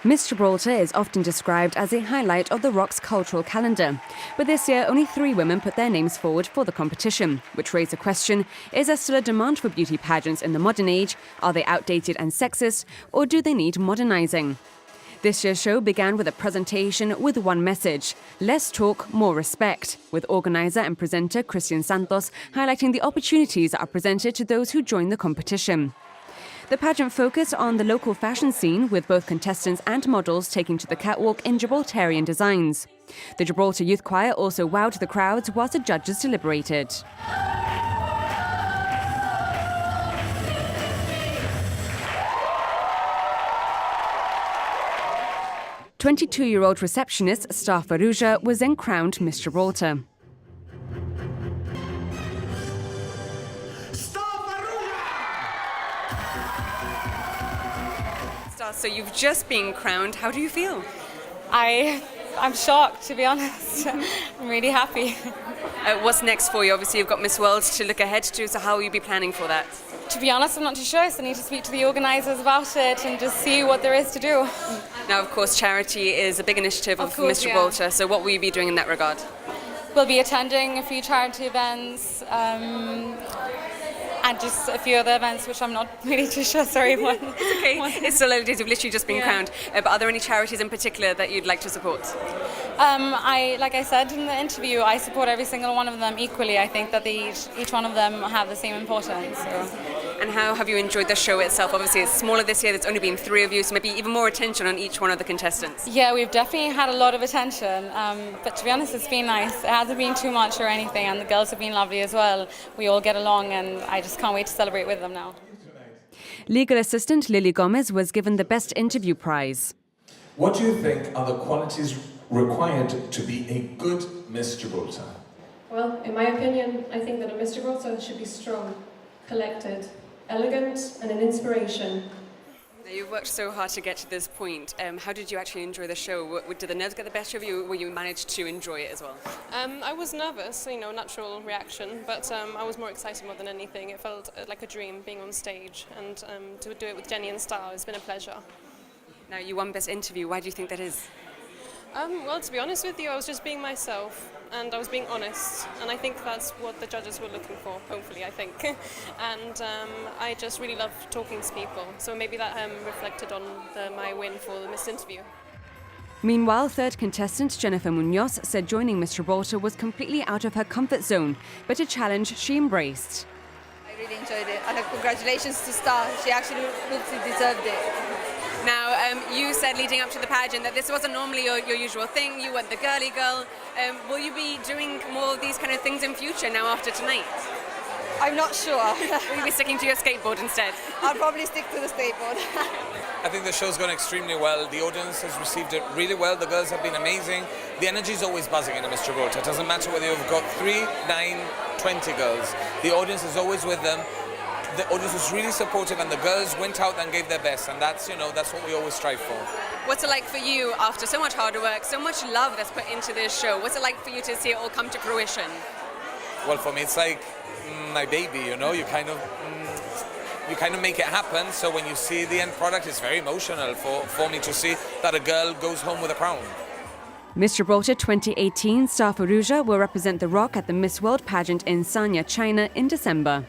Miss Gibraltar is often described as a highlight of the Rock's cultural calendar. But this year, only 3 women put their names forward for the competition, which raised the question, is there still a demand for beauty pageants in the modern age? Are they outdated and sexist? Or do they need modernising? This year's show began with a presentation with one message: less talk, more respect, with organiser and presenter Christian Santos highlighting the opportunities that are presented to those who join the competition. The pageant focused on the local fashion scene, with both contestants and models taking to the catwalk in Gibraltarian designs. The Gibraltar Youth Choir also wowed the crowds whilst the judges deliberated. 22-year-old receptionist star Farrugia was then crowned Miss Gibraltar. So you've just been crowned. How do you feel? I'm shocked, to be honest. I'm really happy. What's next for you? Obviously, you've got Miss World to look ahead to, so how will you be planning for that? To be honest, I'm not too sure, so I need to speak to the organisers about it and just see what there is to do. Now, of course, charity is a big initiative of Miss Gibraltar, yeah. So what will you be doing in that regard? We'll be attending a few charity events, and just a few other events which I'm not really too sure, sorry. It's okay, it's still early days, you've literally just been crowned. But are there any charities in particular that you'd like to support? Like I said in the interview, I support every single one of them equally. I think that each one of them have the same importance. So. And how have you enjoyed the show itself? Obviously it's smaller this year, there's only been 3 of you, so maybe even more attention on each one of the contestants. Yeah, we've definitely had a lot of attention, but to be honest, it's been nice. It hasn't been too much or anything, and the girls have been lovely as well. We all get along, and I just can't wait to celebrate with them now. Legal assistant Lily Gomez was given the Best Interview Prize. What do you think are the qualities required to be a good Miss Gibraltar? Well, in my opinion, I think that a Miss Gibraltar should be strong, collected, elegant, and an inspiration. Now, you've worked so hard to get to this point. How did you actually enjoy the show? Did the nerves get the better of you, or you managed to enjoy it as well? I was nervous, natural reaction, but I was more excited more than anything. It felt like a dream being on stage, and to do it with Jenny and Star has been a pleasure. Now, you won Best Interview. Why do you think that is? Well, to be honest with you, I was just being myself, and I was being honest, and I think that's what the judges were looking for, hopefully, I think. And I just really love talking to people, so maybe that reflected on my win for the Miss Interview. Meanwhile, 3rd contestant Jennifer Muñoz said joining Miss Gibraltar was completely out of her comfort zone, but a challenge she embraced. I really enjoyed it, and congratulations to Star. She actually deserved it. Now, you said leading up to the pageant that this wasn't normally your usual thing. You weren't the girly girl. Will you be doing more of these kind of things in future now after tonight? I'm not sure. Will you be sticking to your skateboard instead? I'll probably stick to the skateboard. I think the show's gone extremely well. The audience has received it really well. The girls have been amazing. The energy is always buzzing in a Miss Gibraltar. It doesn't matter whether you've got 3, 9, 20 girls. The audience is always with them. The audience was really supportive, and the girls went out and gave their best, and that's what we always strive for. What's it like for you after so much hard work, so much love that's put into this show? What's it like for you to see it all come to fruition? Well, for me, it's like my baby. You kind of make it happen. So when you see the end product, it's very emotional for me to see that a girl goes home with a crown. Miss Gibraltar 2018 star Farrugia will represent the Rock at the Miss World pageant in Sanya, China in December.